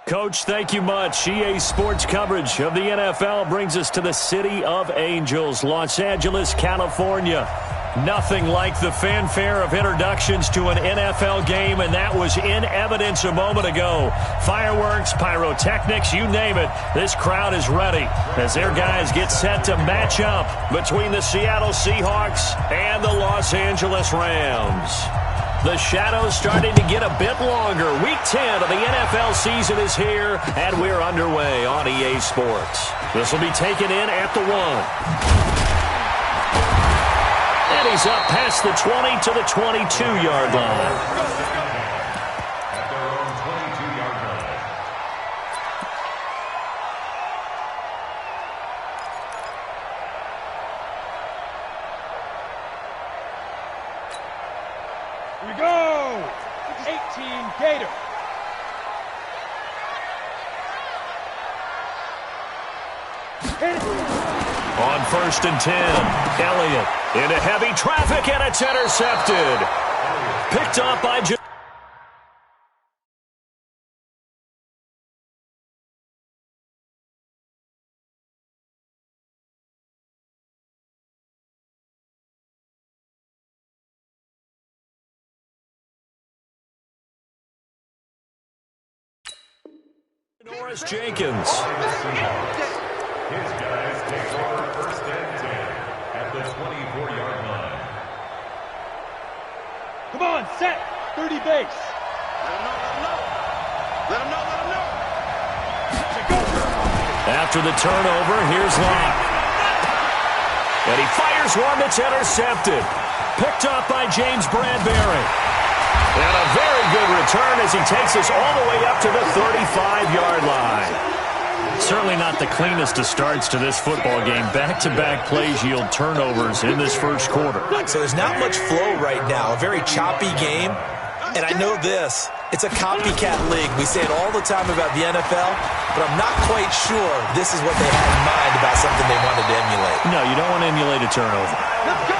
Coach, thank you much. EA Sports coverage of the NFL brings us to the City of Angels, Los Angeles, California. Nothing like the fanfare of introductions to an NFL game, and that was in evidence a moment ago. Fireworks, pyrotechnics, you name it. This crowd is ready as their guys get set to match up between the Seattle Seahawks and the Los Angeles Rams. The shadow's starting to get a bit longer. Week 10 of the NFL season is here, and we're underway on EA Sports. This will be taken in at the 1. And he's up past the 20 to the 22-yard line. Here we go! 18 Gator. On 1st and 10, Elliott into heavy traffic, and it's intercepted. Picked up by Norris Jenkins. His guys take over 1st and 10 at the 24-yard line. Come on, set. 30 base. Let him know. After the turnover, here's Locke. And he fires one that's intercepted. Picked up by James Bradbury. And a very good return as he takes us all the way up to the 35-yard line. Certainly not the cleanest of starts to this football game. Back-to-back plays yield turnovers in this first quarter. So there's not much flow right now. A very choppy game. And I know this. It's a copycat league. We say it all the time about the NFL, but I'm not quite sure this is what they had in mind about something they wanted to emulate. No, you don't want to emulate a turnover.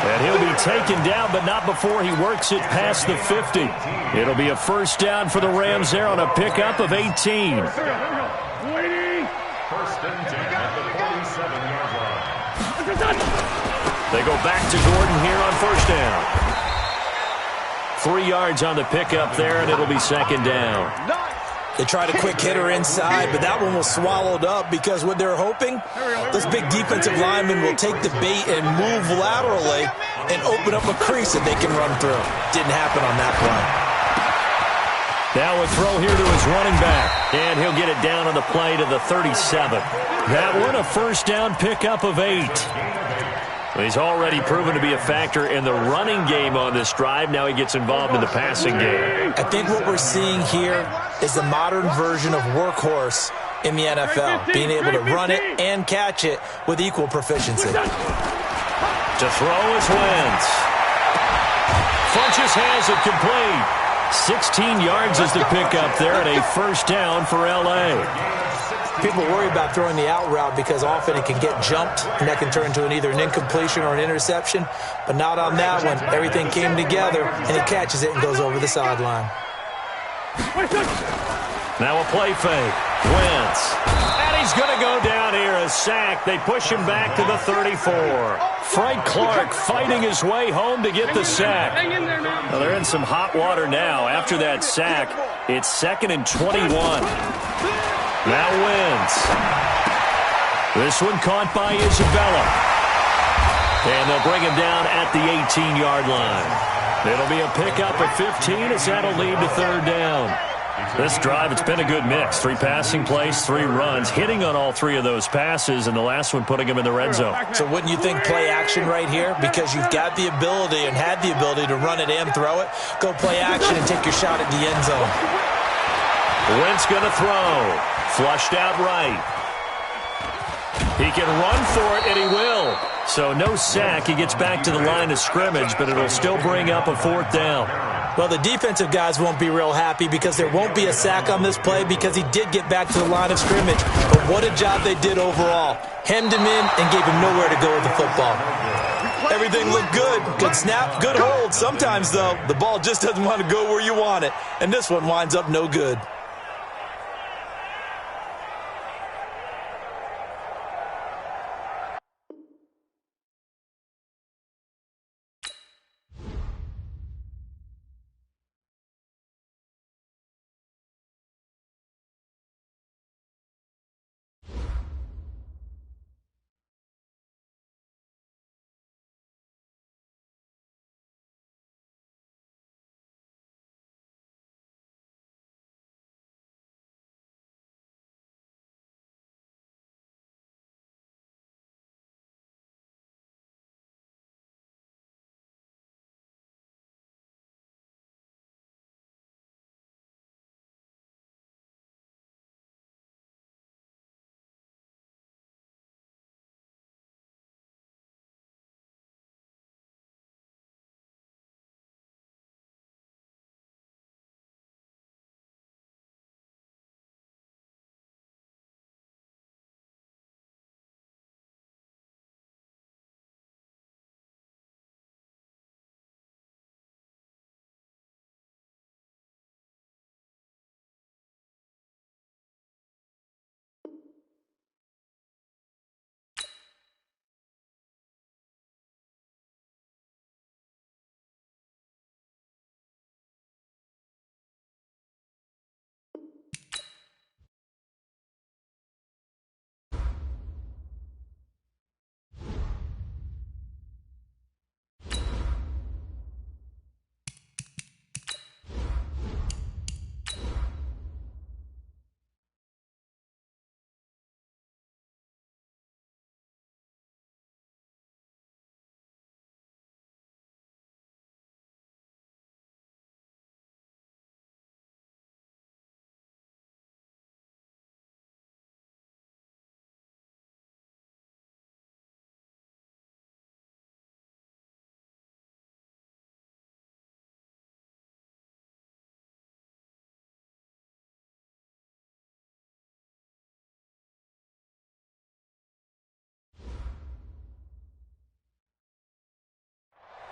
And he'll be taken down, but not before he works it past the 50. It'll be a first down for the Rams there on a pickup of 18. 1st and 10 at the 47-yard line. They go back to Gordon here on first down. 3 yards on the pickup there, and it'll be second down. They tried a quick hitter inside, but that one was swallowed up because what they're hoping, those big defensive linemen will take the bait and move laterally and open up a crease that they can run through. Didn't happen on that play. Now a throw here to his running back, and he'll get it down on the play to the 37. That one a first down pickup of 8. He's already proven to be a factor in the running game on this drive. Now he gets involved in the passing game. I think what we're seeing here is the modern version of workhorse in the NFL, being able to run it and catch it with equal proficiency. To throw is Wentz. Funches has it complete. 16 yards is the pickup there, and a first down for L.A. People worry about throwing the out route because often it can get jumped, and that can turn into either an incompletion or an interception. But not on that one. Everything came together, and he catches it and goes over the sideline. Now a play fake. Wentz. And he's going to go down here. A sack. They push him back to the 34. Frank Clark fighting his way home to get the sack. Well, they're in some hot water now. After that sack, it's 2nd and 21. Now Wentz. This one caught by Isabella. And they'll bring him down at the 18-yard line. It'll be a pickup of 15 as that'll lead to third down. This drive, it's been a good mix. 3 passing plays, 3 runs, hitting on all 3 of those passes, and the last one putting him in the red zone. So wouldn't you think play action right here? Because you've got the ability and had the ability to run it and throw it. Go play action and take your shot at the end zone. Wentz going to throw. Flushed out right. He can run for it, and he will. So no sack. He gets back to the line of scrimmage, but it'll still bring up a 4th down. Well, the defensive guys won't be real happy because there won't be a sack on this play because he did get back to the line of scrimmage. But what a job they did overall. Hemmed him in and gave him nowhere to go with the football. Everything looked good. Good snap, good hold. Sometimes, though, the ball just doesn't want to go where you want it. And this one winds up no good.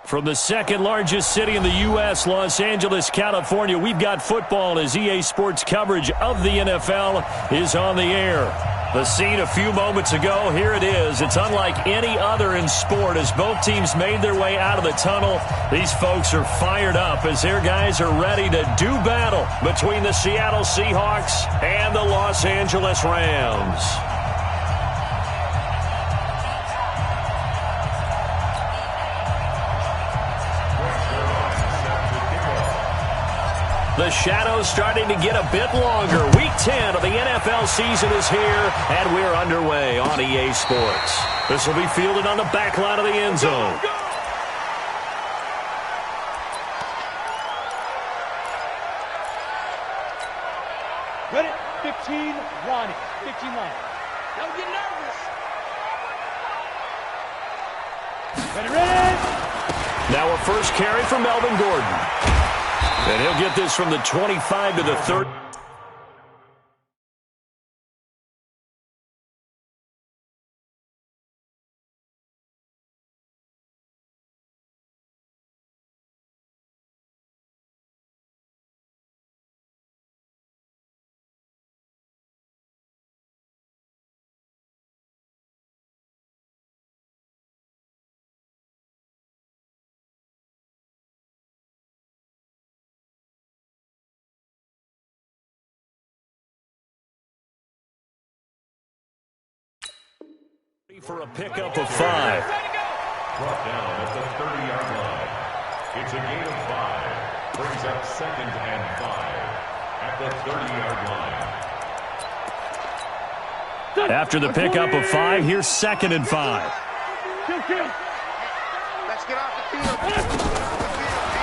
From the second largest city in the U.S., Los Angeles, California, we've got football as EA Sports coverage of the NFL is on the air. The scene a few moments ago, here it is. It's unlike any other in sport as both teams made their way out of the tunnel. These folks are fired up as their guys are ready to do battle between the Seattle Seahawks and the Los Angeles Rams. The shadow's starting to get a bit longer. Week 10 of the NFL season is here, and we're underway on EA Sports. This will be fielded on the back line of the end zone. Ready? 15, Ronnie. 15 line. Don't get nervous. Ready? Now a first carry for Melvin Gordon. And he'll get this from the 25 to the 30. For a pickup of 5. Brought down at the 30-yard line. It's a gain of 5. Brings up 2nd and 5 at the 30-yard line. After the pickup of 5, here's 2nd and 5. Let's get off the field.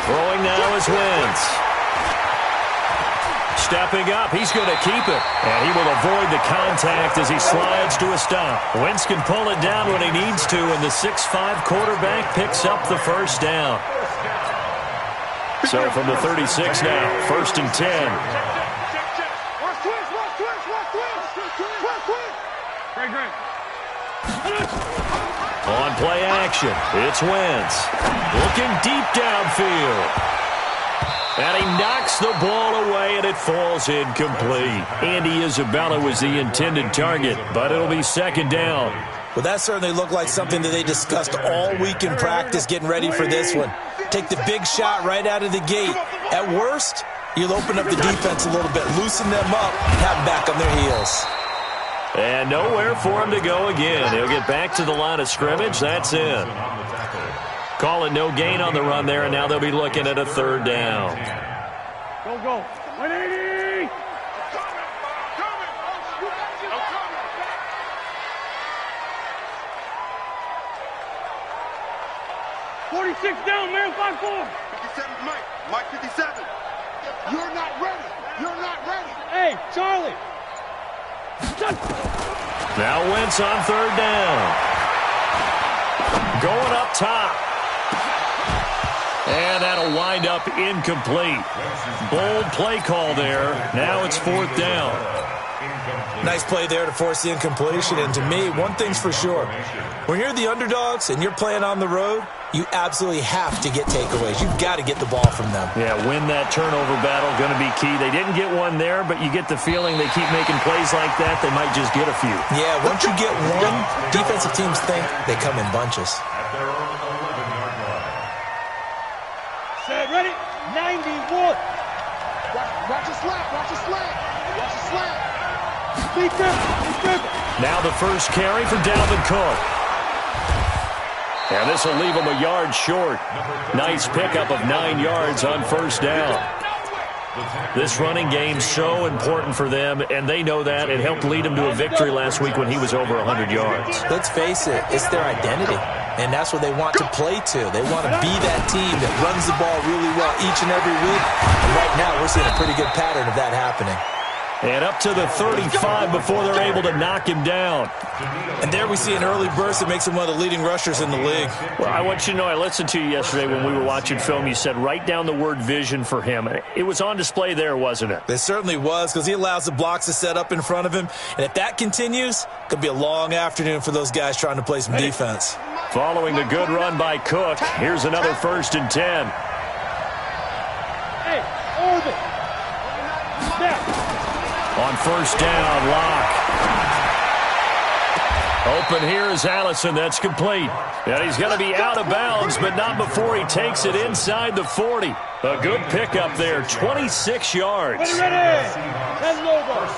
Throwing now is Wentz. Stepping up, he's going to keep it. And he will avoid the contact as he slides to a stop. Wentz can pull it down when he needs to, and the 6'5" quarterback picks up the first down. So from the 36 now, 1st and 10. On play action, it's Wentz. Looking deep downfield. And he knocks the ball away, and it falls incomplete. Andy Isabella was the intended target, but it'll be 2nd down. Well, that certainly looked like something that they discussed all week in practice getting ready for this one. Take the big shot right out of the gate. At worst, you'll open up the defense a little bit, loosen them up, have them back on their heels. And nowhere for him to go again. He'll get back to the line of scrimmage. That's in. Calling no gain on the run there, and now they'll be looking at a 3rd down. Go. 180! 46 down, man, 5-4. 57, Mike 57. You're not ready. Hey, Charlie. Now Wentz on 3rd down. Going up top. And that'll wind up incomplete. Bold play call there. Now it's 4th down. Nice play there to force the incompletion. And to me, one thing's for sure. When you're the underdogs and you're playing on the road, you absolutely have to get takeaways. You've got to get the ball from them. Yeah, win that turnover battle, going to be key. They didn't get one there, but you get the feeling they keep making plays like that, they might just get a few. Yeah, once you get one, defensive teams think they come in bunches. At their own 11-yard line. Set, ready? 91. Watch the slant. Beat them. Now the first carry for Dalvin Cook. And this will leave him a yard short. Nice pickup of 9 yards on 1st down. This running game's so important for them, and they know that. It helped lead them to a victory last week when he was over 100 yards. Let's face it, it's their identity, and that's what they want to play to. They want to be that team that runs the ball really well each and every week. And right now, we're seeing a pretty good pattern of that happening. And up to the 35 before they're able to knock him down. And there we see an early burst that makes him one of the leading rushers in the league. Well, I want you to know, I listened to you yesterday when we were watching film. You said write down the word vision for him. It was on display there, wasn't it? It certainly was, because he allows the blocks to set up in front of him. And if that continues, it could be a long afternoon for those guys trying to play some defense. Following the good run by Cook, here's another 1st and 10. Hey, orbit. Step. On 1st down, Locke. Open here is Allison. That's complete. And he's going to be out of bounds, but not before he takes it inside the 40. A good pickup there, 26 yards. Ready. That's Lobo.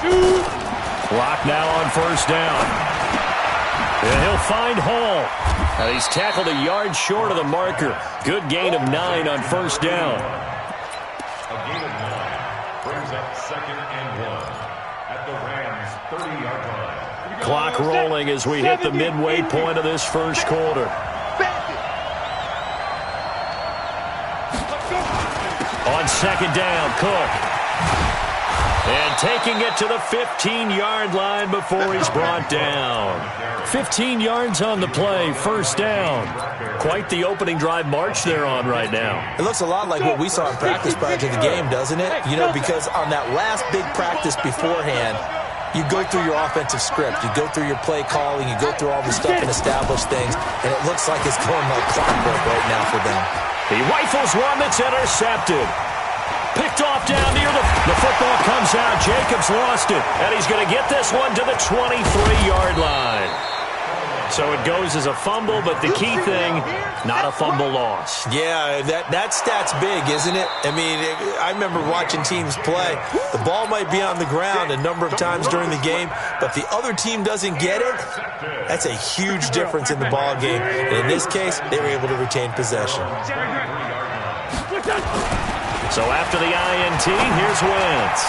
Shoot. Clock now on 1st down. And he'll find Hall. Now he's tackled a yard short of the marker. Good gain of 9 on 1st down. A gain of 9 brings up 2nd and 1 at the Rams' 30-yard line. Clock rolling as we hit the midway point of this 1st quarter. On 2nd down, Cook. And taking it to the 15-yard line before he's brought down. 15 yards on the play, 1st down. Quite the opening drive march they're on right now. It looks a lot like what we saw in practice prior to the game, doesn't it? You know, because on that last big practice beforehand, you go through your offensive script. You go through your play calling. You go through all the stuff and establish things. And it looks like it's going like clockwork right now for them. He rifles one that's intercepted. Picked off down near the football comes out. Jacobs lost it. And he's going to get this one to the 23-yard line. So it goes as a fumble, but the key thing, not a fumble loss. Yeah, that stat's big, isn't it? I mean, I remember watching teams play. The ball might be on the ground a number of times during the game, but the other team doesn't get it. That's a huge difference in the ball game. And in this case, they were able to retain possession. So after the INT, here's Wentz.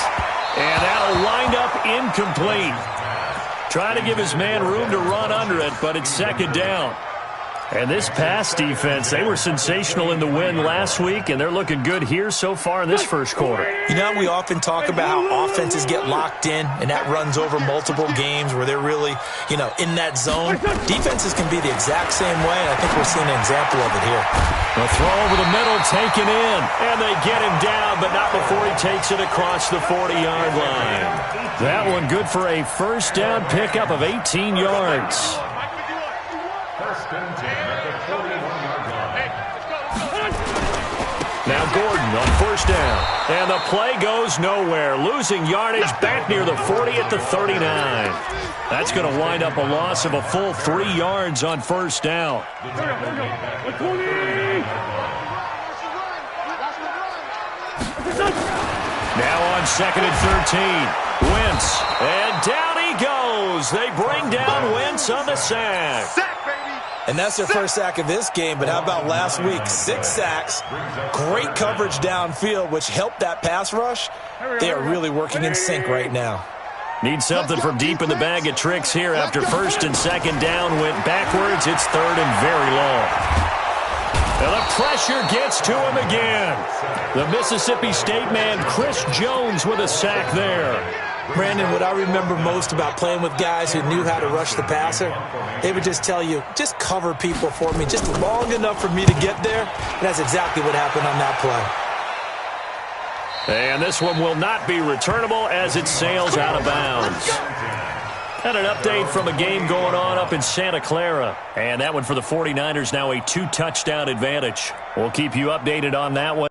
And that'll wind up incomplete. Trying to give his man room to run under it, but it's 2nd down. And this pass defense, they were sensational in the win last week, and they're looking good here so far in this 1st quarter. You know, we often talk about how offenses get locked in, and that runs over multiple games where they're really, you know, in that zone. Defenses can be the exact same way, and I think we're seeing an example of it here. The throw over the middle taken in, and they get him down, but not before he takes it across the 40-yard line. That one good for a 1st down pickup of 18 yards. 1st and 10 at the 41-yard line. Now Gordon on 1st down. And the play goes nowhere. Losing yardage back near the 40 at the 39. That's going to wind up a loss of a full 3 yards on 1st down. Now on 2nd and 13. Wentz. And down he goes. They bring down Wentz on the sack. And that's their first sack of this game, but how about last week? 6 sacks, great coverage downfield, which helped that pass rush. They are really working in sync right now. Need something from deep in the bag of tricks here after 1st and 2nd down went backwards. It's 3rd and very long. And the pressure gets to him again. The Mississippi State man, Chris Jones, with a sack there. Brandon, what I remember most about playing with guys who knew how to rush the passer, they would just tell you, just cover people for me, just long enough for me to get there. And that's exactly what happened on that play. And this one will not be returnable as it sails out of bounds. And an update from a game going on up in Santa Clara. And that one for the 49ers, now a 2-touchdown advantage. We'll keep you updated on that one.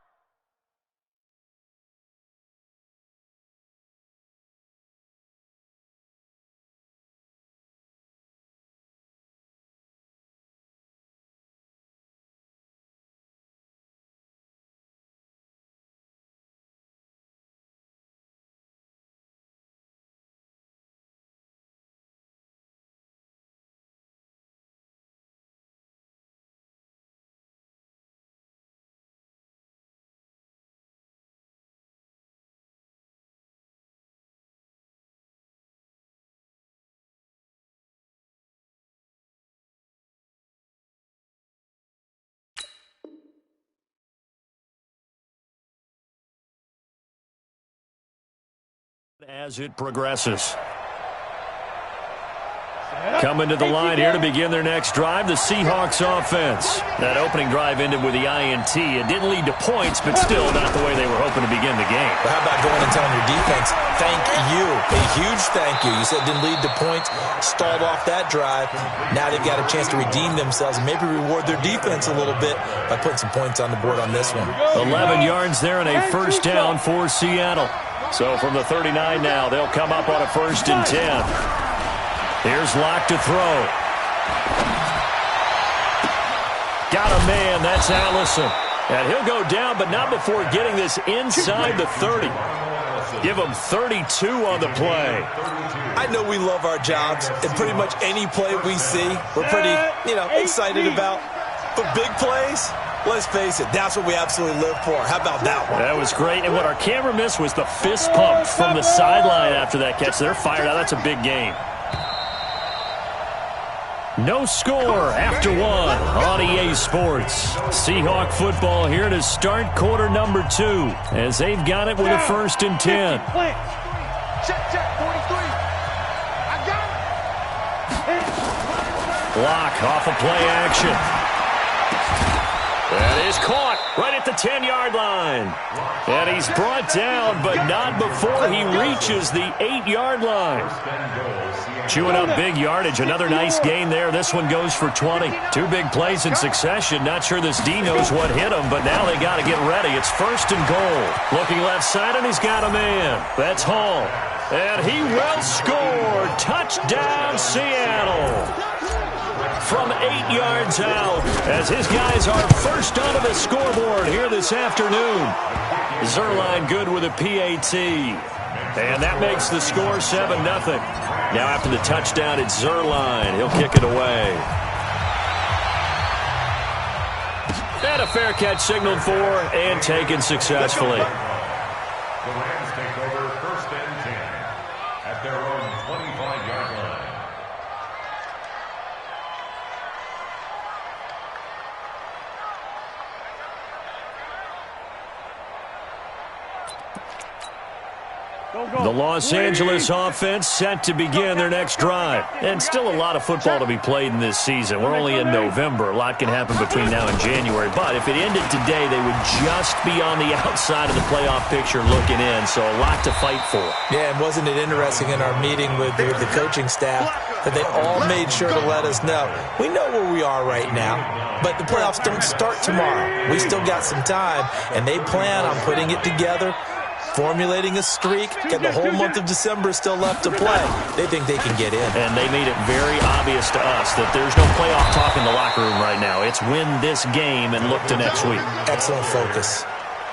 As it progresses. Coming to the line here to begin their next drive, the Seahawks offense. That opening drive ended with the INT. It didn't lead to points, but still not the way they were hoping to begin the game. But how about going and telling your defense, thank you, a huge thank you. You said it didn't lead to points, stalled off that drive. Now they've got a chance to redeem themselves and maybe reward their defense a little bit by putting some points on the board on this one. 11 yards there and a first down for Seattle. So from the 39 now, they'll come up on a 1st and 10. Here's Locke to throw. Got a man, that's Allison. And he'll go down, but not before getting this inside the 30. Give him 32 on the play. I know we love our jobs, and pretty much any play we see, we're pretty, excited about. But big plays, let's face it, that's what we absolutely live for. How about that one? That was great, and what our camera missed was the fist pump from the sideline after that catch. They're fired out. That's a big game. No score after one on EA Sports. Seahawk football here to start quarter number 2 as they've got it with a 1st and 10. Check, 43. I got it. Block off of play action. That is caught right at the 10-yard line. And he's brought down, but not before he reaches the 8-yard line. Chewing up big yardage. Another nice gain there. This one goes for 20. 2 big plays in succession. Not sure this D knows what hit him, but now they got to get ready. It's 1st and goal. Looking left side, and he's got a man. That's Hall. And he will score. Touchdown, Seattle. From 8 yards out, as his guys are first onto the scoreboard here this afternoon. Zerline good with a PAT. And that makes the score 7-0. Now after the touchdown, it's Zerline. He'll kick it away. And a fair catch signaled for and taken successfully. The Rams take over 1st and 10 at their own 25-yard line. The Los Angeles offense set to begin their next drive. And still a lot of football to be played in this season. We're only in November. A lot can happen between now and January. But if it ended today, they would just be on the outside of the playoff picture looking in. So a lot to fight for. Yeah, and wasn't it interesting in our meeting with the coaching staff that they all made sure to let us know. We know where we are right now, but the playoffs don't start tomorrow. We still got some time, and they plan on putting it together, formulating a streak, got the whole month of December still left to play. They think they can get in. And they made it very obvious to us that there's no playoff talk in the locker room right now. It's win this game and look to next week. Excellent focus.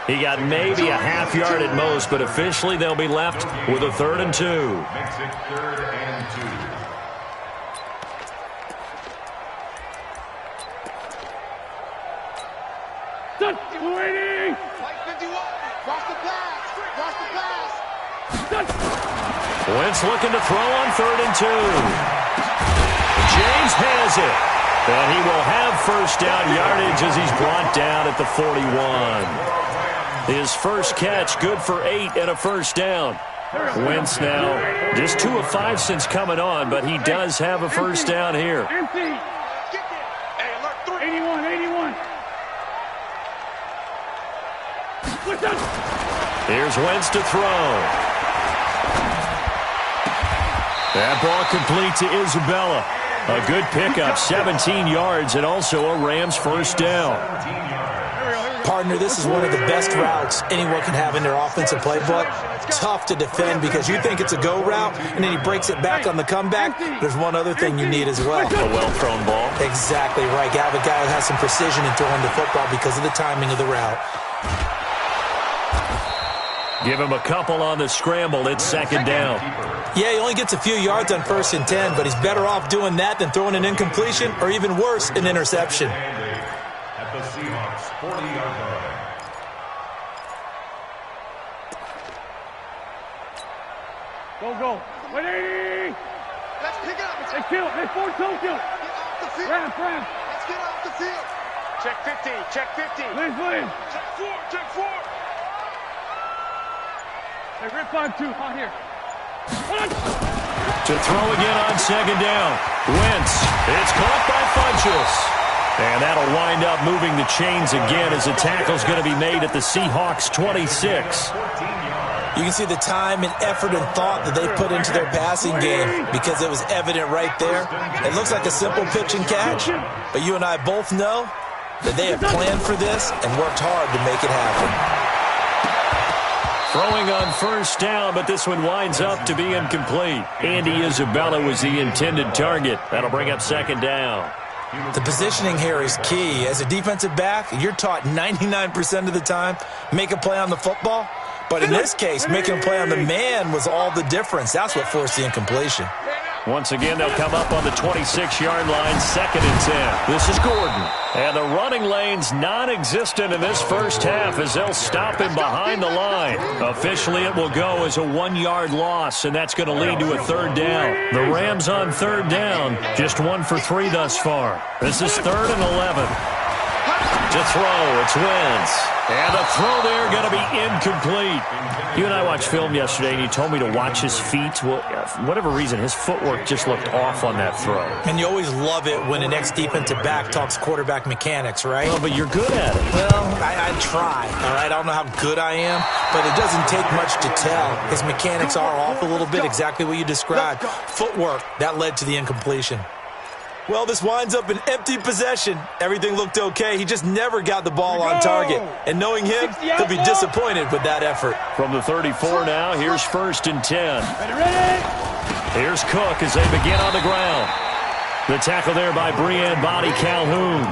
He got maybe a half yard at most, but officially they'll be left with a 3rd and 2. Makes it 3rd and 2. Waiting! White 51. Cross the pass. Cross the pass. Wentz looking to throw on 3rd and 2. James has it. And he will have first down yardage as he's brought down at the 41. His first catch, good for 8 and a first down. Wentz now just 2 of 5 since coming on, but he does have a first down here. Empty. Hey, alert 3. 81. Here's Wentz to throw. That ball complete to Isabella. A good pickup, 17 yards, and also a Rams first down. Partner, this is one of the best routes anyone can have in their offensive playbook. Tough to defend because you think it's a go route, and then he breaks it back on the comeback. There's one other thing you need as well. A well-thrown ball. Exactly right. You have a guy who has some precision in throwing the football because of the timing of the route. Give him a couple on the scramble. It's 2nd down. Yeah, he only gets a few yards on 1st and 10, but he's better off doing that than throwing an incompletion or even worse, an interception. At the Seahawks 40-yard line. Go. 180. Let's pick it up. Let's kill. Let's force toe kill. Get off the field. Ram. Let's get off the field. Check 50. Liz. Check 4. Hey, rip 5-2. Hot here. To throw again on second down. Wentz. It's caught by Funchess. And that'll wind up moving the chains again as the tackle's going to be made at the Seahawks 26. You can see the time and effort and thought that they put into their passing game because it was evident right there. It looks like a simple pitch and catch, but you and I both know that they have planned for this and worked hard to make it happen. Throwing on first down, but this one winds up to be incomplete. Andy Isabella was the intended target. That'll bring up second down. The positioning here is key. As a defensive back, you're taught 99% of the time, make a play on the football. But in this case, making a play on the man was all the difference. That's what forced the incompletion. Once again, they'll come up on the 26-yard line, 2nd and 10. This is Gordon. And the running lane's non-existent in this first half as they'll stop him behind the line. Officially, it will go as a 1-yard loss, and that's going to lead to a 3rd down. The Rams on 3rd down, just 1 for 3 thus far. This is 3rd and 11. To throw, it's Wentz. And the throw there going to be incomplete. You and I watched film yesterday, and you told me to watch his feet. Well, for whatever reason, his footwork just looked off on that throw. And you always love it when an ex-defensive back talks quarterback mechanics, right? Well, but you're good at it. Well, I try, all right? I don't know how good I am, but it doesn't take much to tell. His mechanics are off a little bit, exactly what you described. Footwork, that led to the incompletion. Well, this winds up an empty possession. Everything looked okay. He just never got the ball on target. And knowing him, he'll be disappointed with that effort. From the 34 now, here's 1st and 10. Here's Cook as they begin on the ground. The tackle there by Breanne Body Calhoun.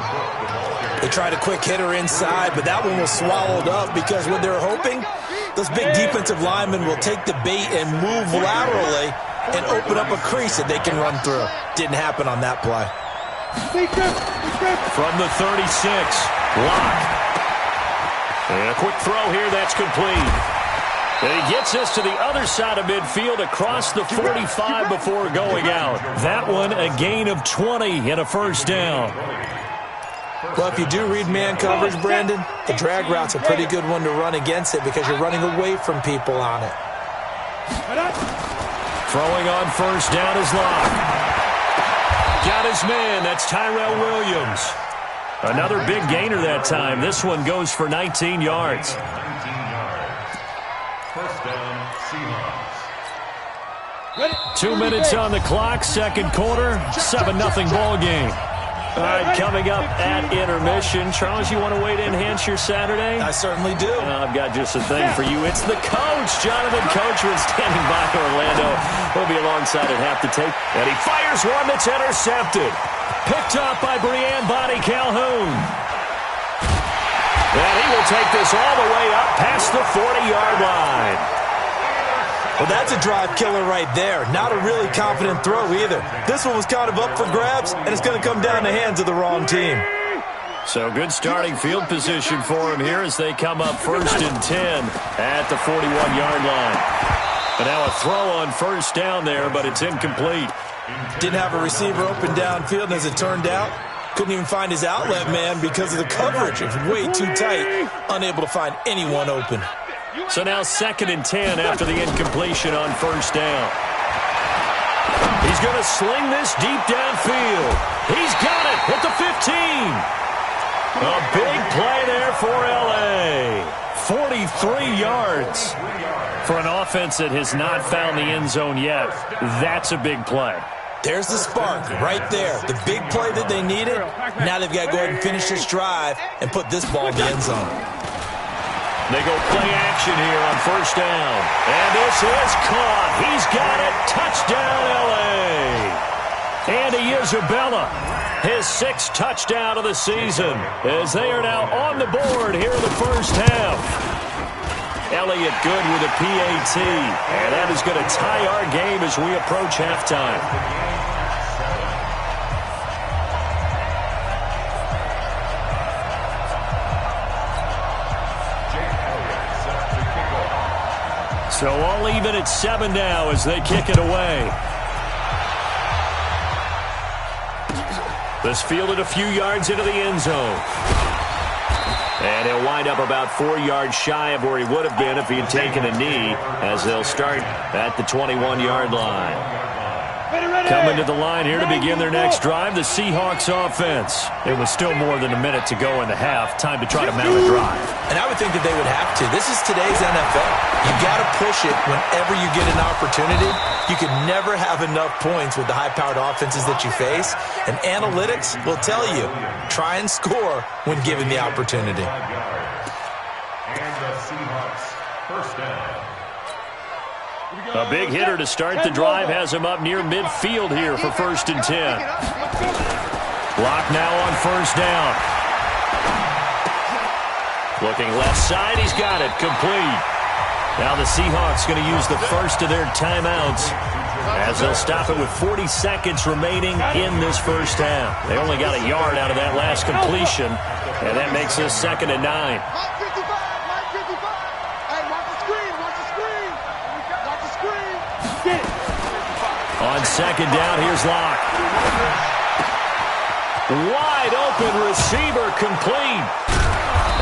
They tried a quick hitter inside, but that one was swallowed up because what they're hoping, those big defensive linemen will take the bait and move laterally and open up a crease that they can run through. Didn't happen on that play. From the 36, Locke. And a quick throw here, that's complete. And he gets us to the other side of midfield across the 45 before going out. That one a gain of 20 and a 1st down. Well, if you do read man coverage, Brandon, the drag route's a pretty good one to run against it because you're running away from people on it. Throwing on first down is Locke. Got his man. That's Tyrell Williams. Another big gainer that time. This one goes for 19 yards. 19 yards. First down, Seahawks. 2 minutes on the clock, 2nd quarter, 7-0 ball game. All right, coming up at intermission. Charles, you want to wait to enhance your Saturday? I certainly do. I've got just a thing for you. It's the coach, Jonathan Coachman, standing by Orlando. He'll be alongside at half the tape. And he fires one that's intercepted. Picked up by Breanne Body Calhoun. And he will take this all the way up past the 40-yard line. Well, that's a drive killer right there. Not a really confident throw either. This one was kind of up for grabs, and it's going to come down the hands of the wrong team. So good starting field position for him here as they come up 1st and 10 at the 41-yard line. But now a throw on 1st down there, but it's incomplete. Didn't have a receiver open downfield, and as it turned out, couldn't even find his outlet man because of the coverage. It was way too tight, unable to find anyone open. So now 2nd and 10 after the incompletion on 1st down. He's going to sling this deep downfield. He's got it at the 15. A big play there for L.A. 43 yards for an offense that has not found the end zone yet. That's a big play. There's the spark right there. The big play that they needed. Now they've got to go ahead and finish this drive and put this ball in the end zone. They go play action here on 1st down. And this is caught. He's got it. Touchdown, L.A. Andy Isabella, his 6th touchdown of the season, as they are now on the board here in the first half. Elliott good with a PAT. And that is going to tie our game as we approach halftime. So all even at 7 now as they kick it away. This fielded a few yards into the end zone. And he'll wind up about 4 yards shy of where he would have been if he had taken a knee, as they'll start at the 21-yard line. Coming to the line here to begin their next drive, the Seahawks offense. It was still more than a minute to go in the half. Time to try to mount a drive. And I would think that they would have to. This is today's NFL. You got to push it whenever you get an opportunity. You can never have enough points with the high-powered offenses that you face. And analytics will tell you, try and score when given the opportunity. And the Seahawks first down. A big hitter to start the drive has him up near midfield here for 1st and 10. Block now on 1st down. Looking left side, he's got it, complete. Now the Seahawks going to use the first of their timeouts as they'll stop it with 40 seconds remaining in this first half. They only got a yard out of that last completion, and that makes this 2nd and 9. On 2nd down, here's Locke. Wide open receiver, complete.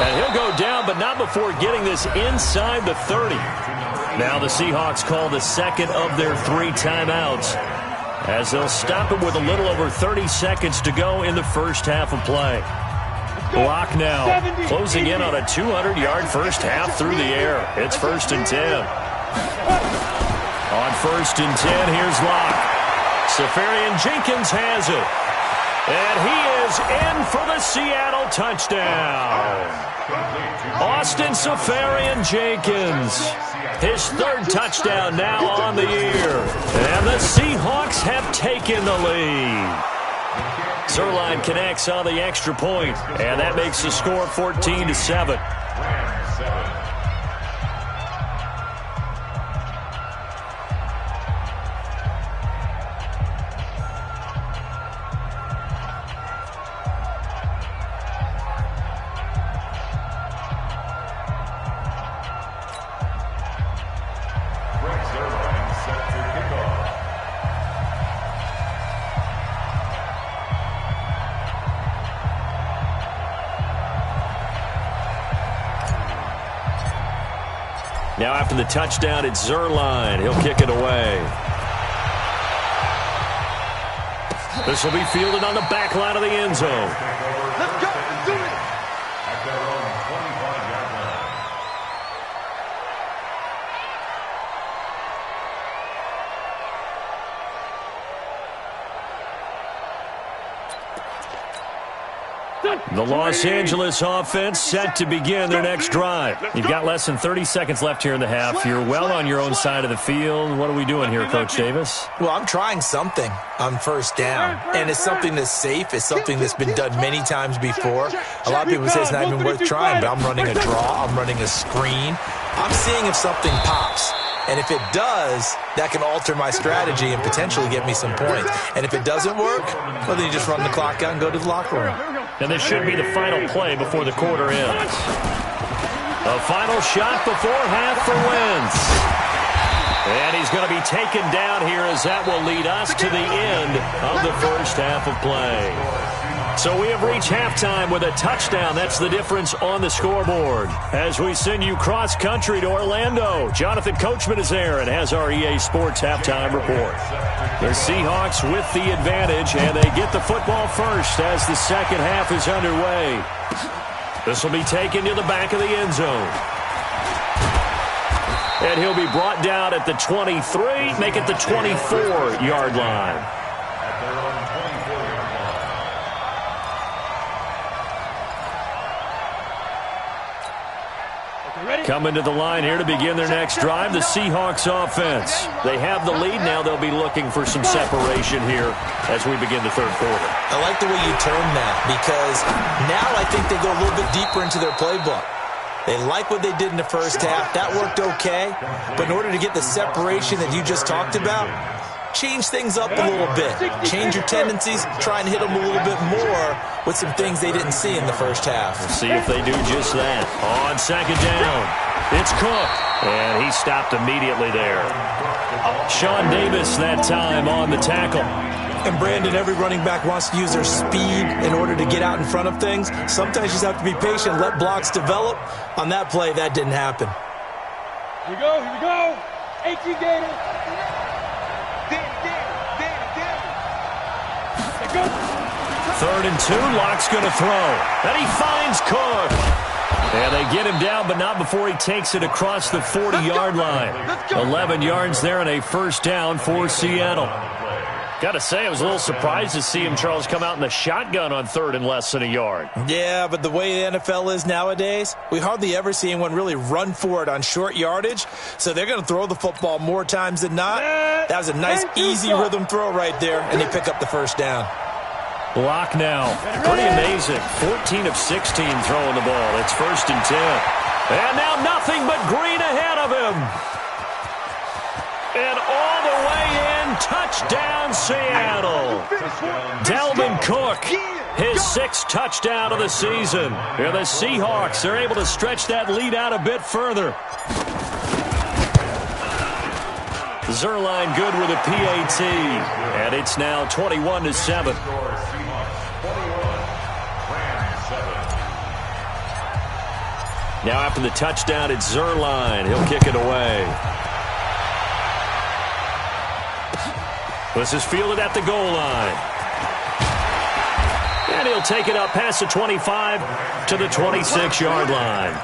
And he'll go down, but not before getting this inside the 30. Now the Seahawks call the second of their 3 timeouts as they'll stop it with a little over 30 seconds to go in the first half of play. Locke now closing in on a 200-yard first half through the air. It's 1st and 10. On 1st and 10, here's Locke. Safarian Jenkins has it. And he is in for the Seattle touchdown. Austin Safarian Jenkins. His 3rd touchdown now on the year. And the Seahawks have taken the lead. Zerline connects on the extra point, and that makes the score 14-7. Now after the touchdown, it's Zerline. He'll kick it away. This will be fielded on the back line of the end zone. Let's go. Let's do it. At their own 25-yard line. The Los Angeles offense set to begin their next drive. You've got less than 30 seconds left here in the half. You're well on your own side of the field. What are we doing here, Coach Davis? Well, I'm trying something on 1st down, and it's something that's safe. It's something that's been done many times before. A lot of people say it's not even worth trying, but I'm running a draw. I'm running a screen. I'm seeing if something pops. And if it does, that can alter my strategy and potentially get me some points. And if it doesn't work, well, then you just run the clock out and go to the locker room. And this should be the final play before the quarter ends. A final shot before half for Wentz. And he's going to be taken down here as that will lead us to the end of the first half of play. So we have reached halftime with a touchdown. That's the difference on the scoreboard. As we send you cross-country to Orlando, Jonathan Coachman is there and has our EA Sports halftime report. The Seahawks with the advantage, and they get the football first as the second half is underway. This will be taken to the back of the end zone. And he'll be brought down at the 23, make it the 24-yard line. Coming to the line here to begin their next drive, the Seahawks offense. They have the lead. Now they'll be looking for some separation here as we begin the third quarter. I like the way you term that because now I think they go a little bit deeper into their playbook. They like what they did in the first half. That worked okay. But in order to get the separation that you just talked about, change things up a little bit. Change your tendencies. Try and hit them a little bit more with some things they didn't see in the first half. We'll see if they do just that. On second down, it's Cook. And he stopped immediately there. Sean Davis that time on the tackle. And Brandon, every running back wants to use their speed in order to get out in front of things. Sometimes you just have to be patient, let blocks develop. On that play, that didn't happen. Here we go. 18 Gators. 3rd and 2, Locke's going to throw. And he finds Cook. And they get him down, but not before he takes it across the 40-yard line. 11 yards there and a first down for Seattle. Got to say, I was a little surprised to see him, Charles, come out in the shotgun on 3rd and less than a yard. Yeah, but the way the NFL is nowadays, we hardly ever see anyone really run for it on short yardage. So they're going to throw the football more times than not. That was a nice, easy rhythm throw right there, and they pick up the first down. Locke now. Pretty amazing. 14 of 16 throwing the ball. It's 1st and 10. And now nothing but green ahead of him. And all the way in, touchdown Seattle. Dalvin Cook, his 6th touchdown of the season. And the Seahawks are able to stretch that lead out a bit further. Zerline good with a PAT. And it's now 21-7. Now after the touchdown, it's Zerline. He'll kick it away. This is fielded at the goal line. And he'll take it up past the 25 to the 26-yard line.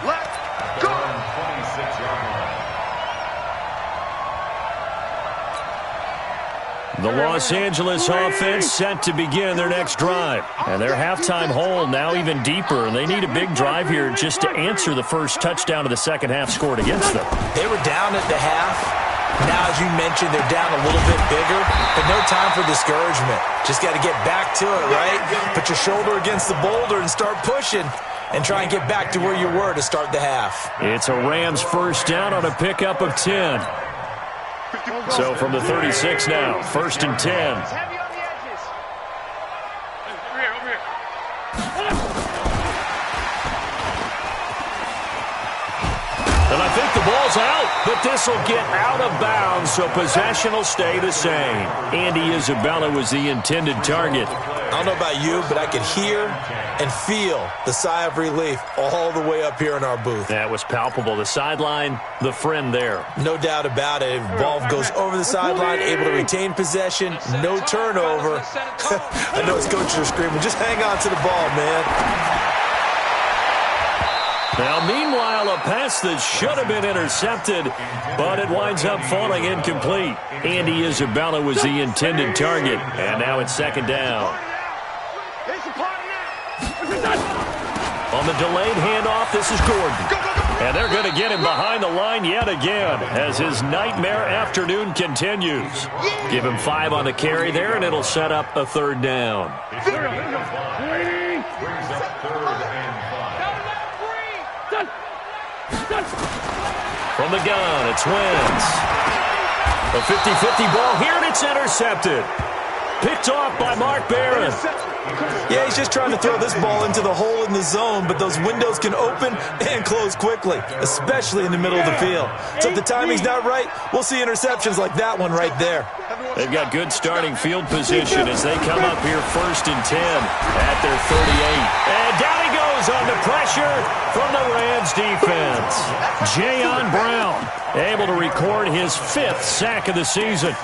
The Los Angeles offense set to begin their next drive. And their halftime hole now even deeper. And they need a big drive here just to answer the first touchdown of the second half scored against them. They were down at the half. Now, as you mentioned, they're down a little bit bigger, but no time for discouragement. Just got to get back to it, right? Put your shoulder against the boulder and start pushing and try and get back to where you were to start the half. It's a Rams first down on a pickup of 10. So from the 36 now, 1st and 10. And I think the ball's out, but this will get out of bounds, so possession will stay the same. Andy Isabella was the intended target. I don't know about you, but I could hear and feel the sigh of relief all the way up here in our booth. That was palpable. The sideline, the friend there. No doubt about it. Ball goes over the sideline, able to retain possession, no turnover. I know his coaches are screaming, just hang on to the ball, man. Now, meanwhile, a pass that should have been intercepted, but it winds up falling incomplete. Andy Isabella was the intended target, and now it's 2nd down. On the delayed handoff, this is Gordon. And they're going to get him behind the line yet again as his nightmare afternoon continues. Give him 5 on the carry there, and it'll set up a 3rd down. From the gun, it's Wentz. A 50-50 ball here, and it's intercepted. Picked off by Mark Barron. Yeah, he's just trying to throw this ball into the hole in the zone, but those windows can open and close quickly, especially in the middle of the field. So if the timing's not right, we'll see interceptions like that one right there. They've got good starting field position as they come up here 1st and 10 at their 38. And down he goes under pressure from the Rams defense. Jayon Brown able to record his 5th sack of the season.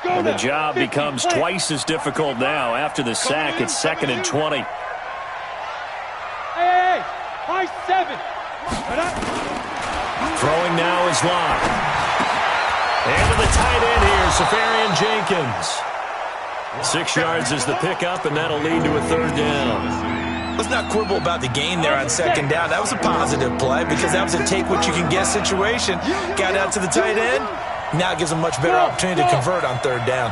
And the job becomes twice as difficult now. After the sack, it's 2nd and 20. Hey, high 7. Throwing now is Locke. And to the tight end here, Safarian Jenkins. 6 yards is the pickup, and that'll lead to a 3rd down. Let's not quibble about the gain there on 2nd down. That was a positive play because that was a take-what-you-can-get situation. Got out to the tight end. Now it gives them a much better opportunity to convert on 3rd down.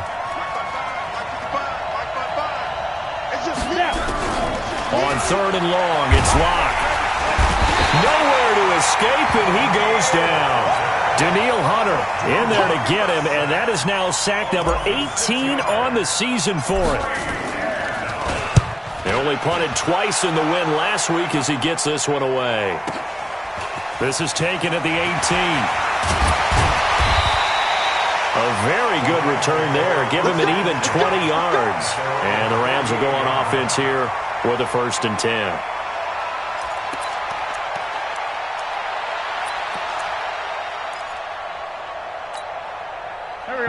On 3rd and long, it's Locke. Nowhere to escape, and he goes down. Daniil Hunter in there to get him, and that is now sack number 18 on the season for him. They only punted twice in the win last week as he gets this one away. This is taken at the 18. A very good return there. Give him an even 20 yards. And the Rams will go on offense here with a 1st and 10.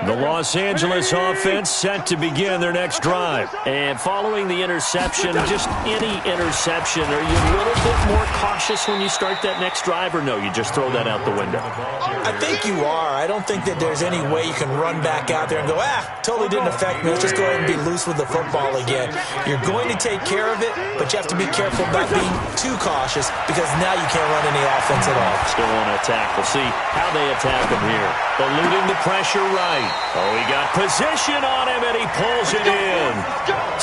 The Los Angeles offense set to begin their next drive. And following the interception, just any interception, are you a little bit more cautious when you start that next drive, or no, you just throw that out the window? I think you are. I don't think that there's any way you can run back out there and go, totally didn't affect me. Let's just go ahead and be loose with the football again. You're going to take care of it, but you have to be careful about being too cautious because now you can't run any offense at all. Still want to attack. We'll see how they attack him here. Eluding the pressure right. Oh, he got position on him, and he pulls it in.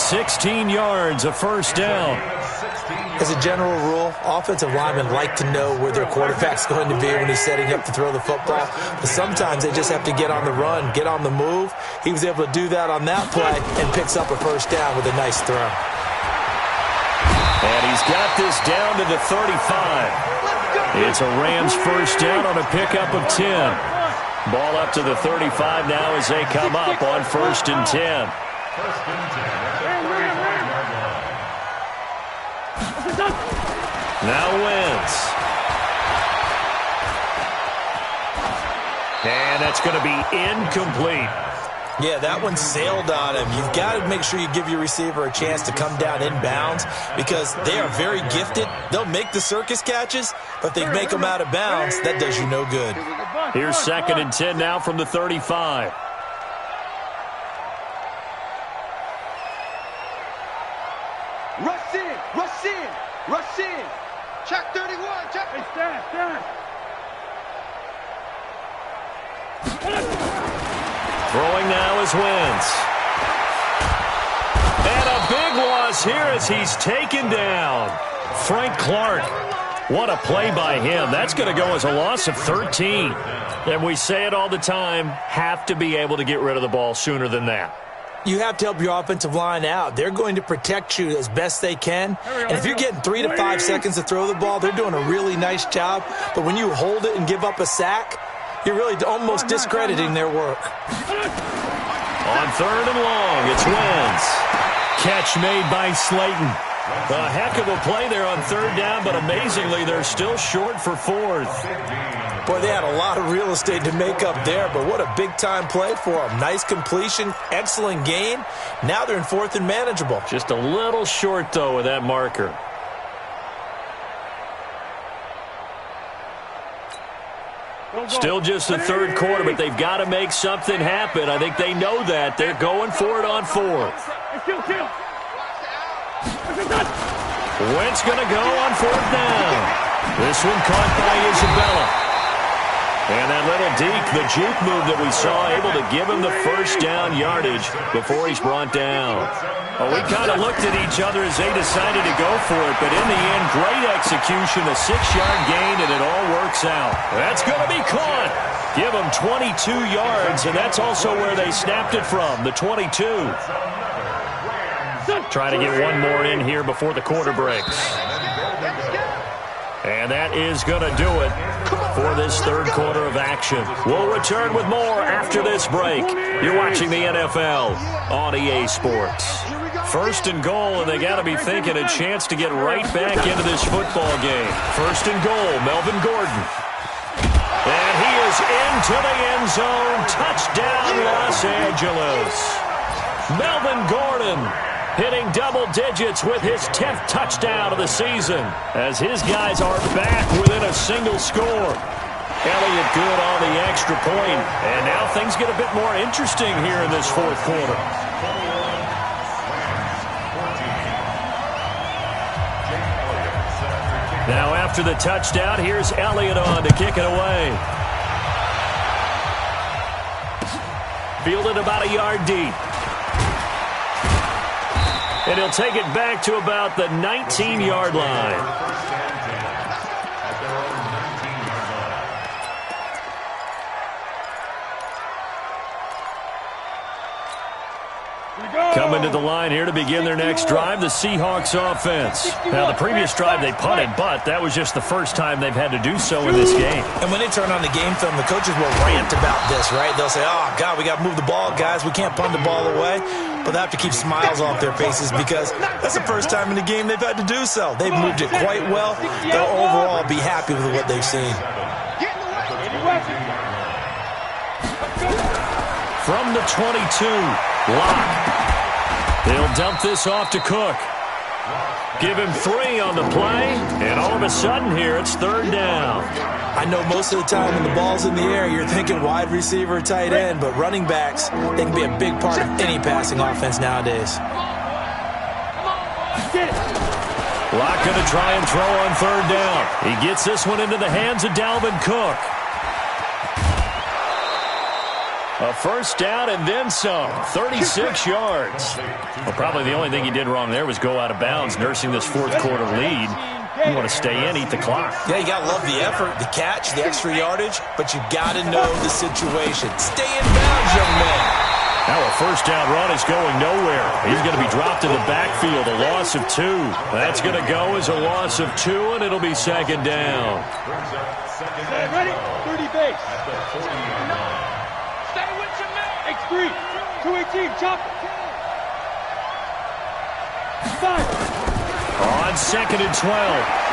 16 yards, a first down. As a general rule, offensive linemen like to know where their quarterback's going to be when he's setting up to throw the football. But sometimes they just have to get on the run, get on the move. He was able to do that on that play and picks up a first down with a nice throw. And he's got this down to the 35. It's a Rams first down on a pickup of 10. Ball up to the 35 now as they come up on 1st and 10. Now Wentz. And that's going to be incomplete. Yeah, that one sailed on him. You've got to make sure you give your receiver a chance to come down inbounds because they are very gifted. They'll make the circus catches, but they make them out of bounds. That does you no good. Here's 2nd and 10 now from the 35. Rush in, rush in, rush in. Check 31, check. Hey, stand. Throwing now is Wentz. And a big loss here as he's taken down. Frank Clark. What a play by him. That's going to go as a loss of 13. And we say it all the time, have to be able to get rid of the ball sooner than that. You have to help your offensive line out. They're going to protect you as best they can. And if you're getting 3 to 5 seconds to throw the ball, they're doing a really nice job. But when you hold it and give up a sack, you're really almost discrediting their work. On 3rd and long, it's Wentz. Catch made by Slayton. A heck of a play there on 3rd down, but amazingly, they're still short for 4th. Boy, they had a lot of real estate to make up there, but what a big-time play for them. Nice completion, excellent gain. Now they're in 4th and manageable. Just a little short, though, with that marker. Still just the 3rd quarter, but they've got to make something happen. I think they know that. They're going for it on 4th. Wentz going to go on 4th down. This one caught by Isabella. And that little deke, the juke move that we saw, able to give him the first down yardage before he's brought down. Well, we kind of looked at each other as they decided to go for it, but in the end, great execution, a 6-yard gain, and it all works out. That's going to be caught. Give them 22 yards, and that's also where they snapped it from, the 22. Trying to get one more in here before the quarter breaks. And that is going to do it for this 3rd quarter of action. We'll return with more after this break. You're watching the NFL on EA Sports. 1st and goal, and they got to be thinking a chance to get right back into this football game. 1st and goal, Melvin Gordon. And he is into the end zone. Touchdown, Los Angeles. Melvin Gordon hitting double digits with his 10th touchdown of the season as his guys are back within a single score. Elliott good on the extra point, and now things get a bit more interesting here in this 4th quarter. Now after the touchdown, here's Elliott on to kick it away. Fielded about a yard deep. And he'll take it back to about the 19-yard line. Coming to the line here to begin their next drive, the Seahawks offense. Now, the previous drive they punted, but that was just the first time they've had to do so in this game. And when they turn on the game film, the coaches will rant about this, right? They'll say, oh, God, we got to move the ball, guys. We can't punt the ball away. But they have to keep smiles off their faces because that's the first time in the game they've had to do so. They've moved it quite well. They'll overall be happy with what they've seen. From the 22, Locke. They'll dump this off to Cook. Give him 3 on the play, and all of a sudden here, it's 3rd down. I know most of the time when the ball's in the air, you're thinking wide receiver, tight end, but running backs, they can be a big part of any passing offense nowadays. Locke going to try and throw on 3rd down. He gets this one into the hands of Dalvin Cook. A first down and then some, 36 yards. Well, probably the only thing he did wrong there was go out of bounds, nursing this 4th quarter lead. You want to stay in, eat the clock. Yeah, you got to love the effort, the catch, the extra yardage, but you got to know the situation. Stay in bounds, young man. Now a first down run is going nowhere. He's going to be dropped in the backfield, a loss of 2. That's going to go as a loss of 2, and it'll be 2nd down. Ready? 30 base. Stay with your man. X3. 218. Chop it. 5. On 2nd and 12,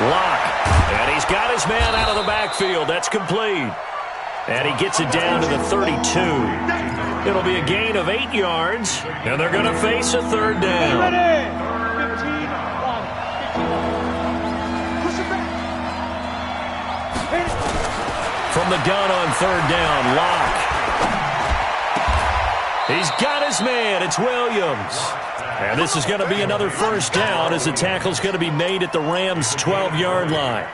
Locke. And he's got his man out of the backfield. That's complete. And he gets it down to the 32. It'll be a gain of 8 yards, and they're going to face a 3rd down. 15, 1. From the gun on 3rd down, Locke. He's got his man. It's Williams. And this is going to be another first down as the tackle's going to be made at the Rams' 12-yard line.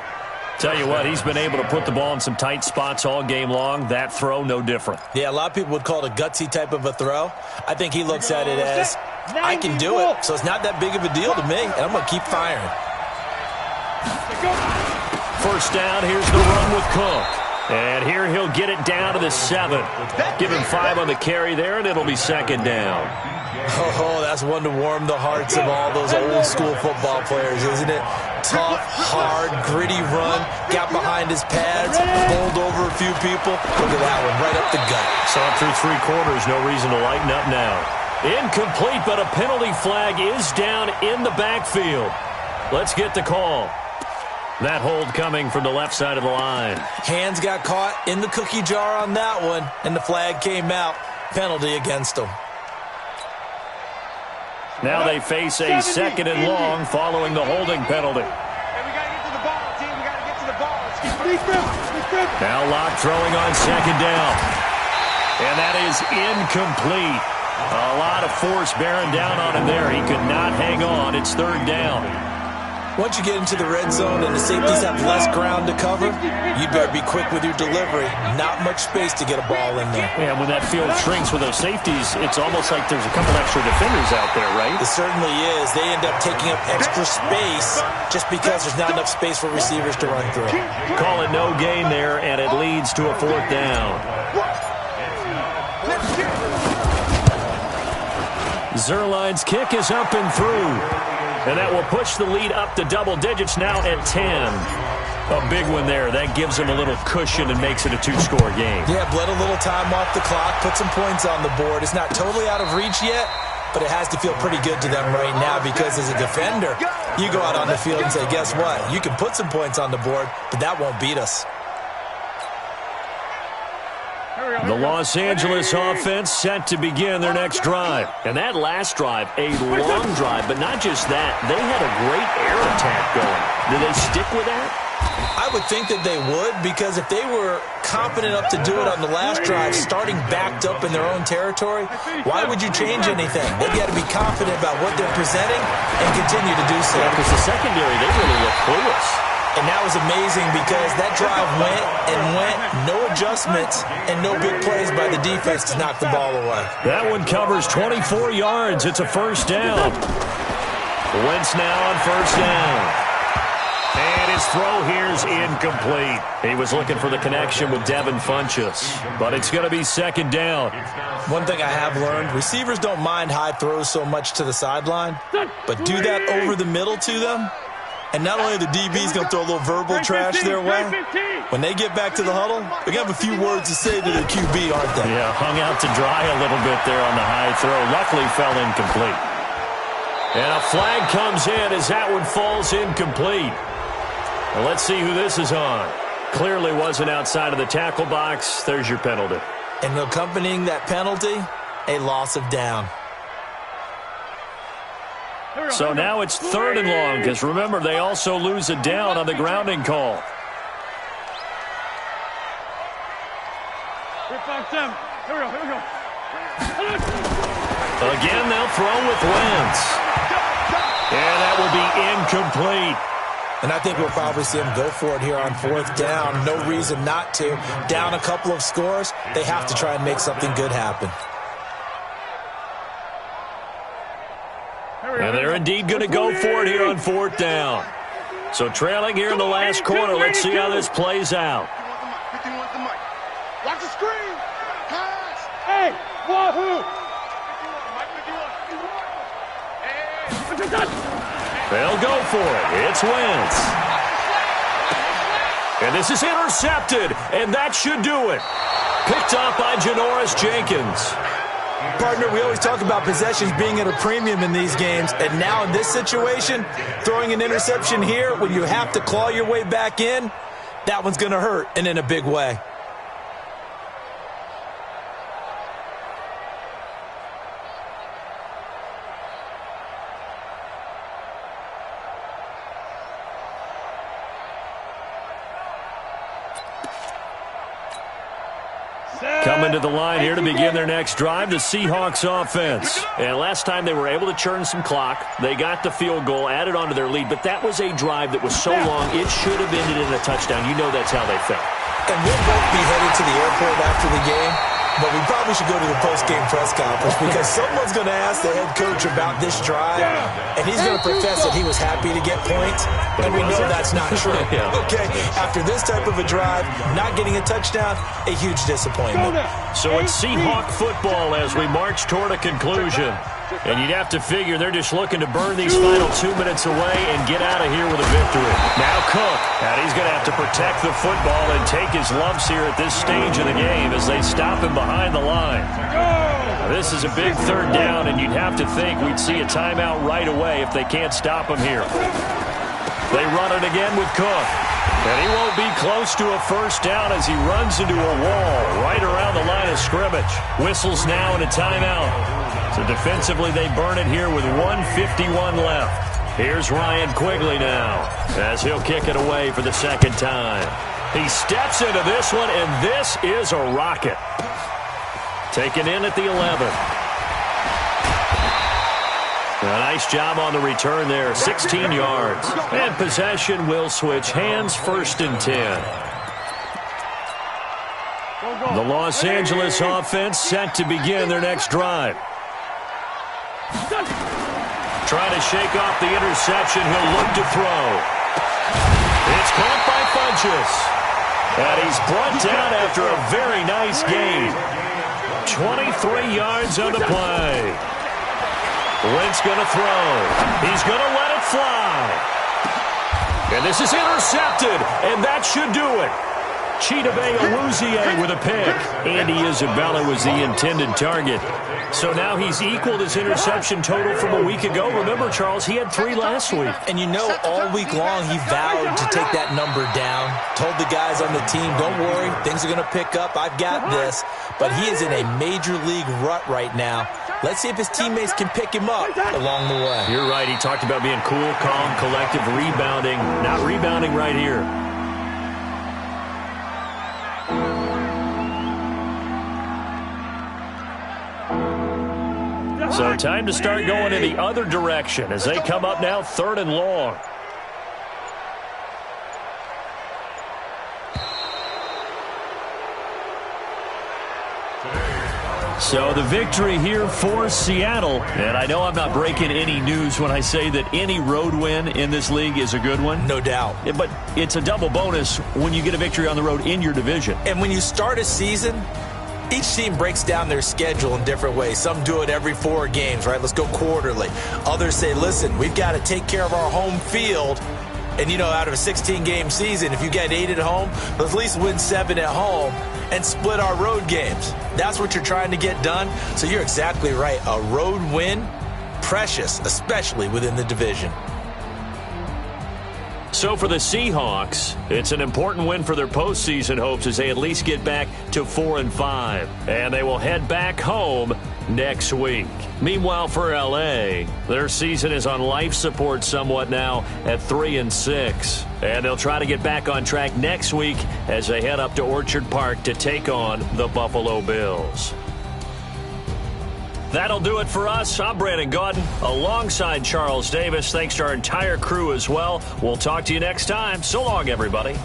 Tell you what, he's been able to put the ball in some tight spots all game long. That throw, no different. Yeah, a lot of people would call it a gutsy type of a throw. I think he looks at it as, I can do it, so it's not that big of a deal to me, and I'm going to keep firing. First down, here's the run with Cook. And here he'll get it down to the 7. Give him 5 on the carry there, and it'll be 2nd down. Oh, that's one to warm the hearts of all those old-school football players, isn't it? Tough, hard, gritty run, got behind his pads, bowled over a few people. Look at that one, right up the gut. Saw it through 3 quarters, no reason to lighten up now. Incomplete, but a penalty flag is down in the backfield. Let's get the call. That hold coming from the left side of the line. Hands got caught in the cookie jar on that one, and the flag came out. Penalty against them. Now they face a 2nd and long following the holding penalty. Hey, we got to get to the ball, team. We got to get to the ball. Let's keep Now Locke throwing on 2nd down. And that is incomplete. A lot of force bearing down on him there. He could not hang on. It's 3rd down. Once you get into the red zone and the safeties have less ground to cover, you better be quick with your delivery. Not much space to get a ball in there. Yeah, when that field shrinks with those safeties, it's almost like there's a couple extra defenders out there, right? It certainly is. They end up taking up extra space just because there's not enough space for receivers to run through. Call it no gain there, and it leads to a 4th down. Zerline's kick is up and through. And that will push the lead up to double digits now at 10. A big one there. That gives them a little cushion and makes it a 2-score game. Yeah, bled a little time off the clock, put some points on the board. It's not totally out of reach yet, but it has to feel pretty good to them right now because as a defender, you go out on the field and say, guess what? You can put some points on the board, but that won't beat us. The Los Angeles offense set to begin their next drive. And that last drive, a long drive, but not just that. They had a great air attack going. Do they stick with that? I would think that they would, because if they were confident enough to do it on the last drive, starting backed up in their own territory, why would you change anything? They've got to be confident about what they're presenting and continue to do so. Yeah, because the secondary, they really look clueless. And that was amazing because that drive went and went, no adjustments, and no big plays by the defense to knock the ball away. That one covers 24 yards. It's a first down. Wentz now on first down. And his throw here's incomplete. He was looking for the connection with Devin Funchess, but it's going to be 2nd down. One thing I have learned, receivers don't mind high throws so much to the sideline, but do that over the middle to them. And not only are the DBs going to throw a little verbal trash their way, when they get back to the huddle, they're going to have a few words to say to their QB, aren't they? Yeah, hung out to dry a little bit there on the high throw. Luckily fell incomplete. And a flag comes in as that one falls incomplete. Well, let's see who this is on. Clearly wasn't outside of the tackle box. There's your penalty. And accompanying that penalty, a loss of down. So now it's 3rd and long, because remember, they also lose a down on the grounding call. Again, they'll throw with Wentz. And that will be incomplete. And I think we'll probably see him go for it here on 4th down. No reason not to. Down a couple of scores, they have to try and make something good happen. And they're indeed going to go for it here on 4th down. So trailing here in the last quarter. Let's see how this plays out. Watch the screen. Pass. Hey, wahoo! They'll go for it. It's Wentz. And this is intercepted, and that should do it. Picked off by Janoris Jenkins. Partner, we always talk about possessions being at a premium in these games, and now in this situation, throwing an interception here when you have to claw your way back in, that one's going to hurt, and in a big way. Coming to the line here to begin their next drive, the Seahawks offense. And last time they were able to churn some clock. They got the field goal, added on to their lead, but that was a drive that was so long, it should have ended in a touchdown. You know that's how they felt. And we'll both be headed to the airport after the game, but we probably should go to the post-game press conference because someone's going to ask the head coach about this drive, and he's going to profess that he was happy to get points, and we know that's not true. Okay, after this type of a drive, not getting a touchdown, a huge disappointment. So it's Seahawk football as we march toward a conclusion. And you'd have to figure they're just looking to burn these final 2 minutes away and get out of here with a victory. Now Cook, and he's going to have to protect the football and take his lumps here at this stage of the game as they stop him behind the line. Now, this is a big 3rd down, and you'd have to think we'd see a timeout right away if they can't stop him here. They run it again with Cook. And he won't be close to a 1st down as he runs into a wall right around the line of scrimmage. Whistles now and a timeout. So defensively, they burn it here with 1:51 left. Here's Ryan Quigley now as he'll kick it away for the 2nd time. He steps into this one, and this is a rocket. Taken in at the 11. A nice job on the return there, 16 yards. And possession will switch hands, 1st and 10. The Los Angeles offense set to begin their next drive. Trying to shake off the interception, he'll look to throw. It's caught by Funchess. And he's brought down after a very nice gain. 23 yards on the play. Wentz going to throw. He's going to let it fly. And this is intercepted, and that should do it. Chidobe Awuzie with a pick. Andy Isabella was the intended target. So now he's equaled his interception total from a week ago. Remember, Charles, he had 3 last week. And you know, all week long he vowed to take that number down. Told the guys on the team, don't worry, things are going to pick up. I've got this. But he is in a major league rut right now. Let's see if his teammates can pick him up along the way. You're right. He talked about being cool, calm, collective, rebounding. Not rebounding right here. So time to start going in the other direction as they come up now 3rd and long. So the victory here for Seattle. And I know I'm not breaking any news when I say that any road win in this league is a good one. No doubt. Yeah, but it's a double bonus when you get a victory on the road in your division. And when you start a season, each team breaks down their schedule in different ways. Some do it every 4 games, right? Let's go quarterly. Others say, listen, we've got to take care of our home field. And, you know, out of a 16-game season, if you get 8 at home, let's at least win 7 at home and split our road games. That's what you're trying to get done. So you're exactly right. A road win, precious, especially within the division. So for the Seahawks, it's an important win for their postseason hopes as they at least get back to 4-5. And they will head back home next week. Meanwhile, for L.A., their season is on life support somewhat now at 3-6. And they'll try to get back on track next week as they head up to Orchard Park to take on the Buffalo Bills. That'll do it for us. I'm Brandon Gaudin alongside Charles Davis. Thanks to our entire crew as well. We'll talk to you next time. So long, everybody.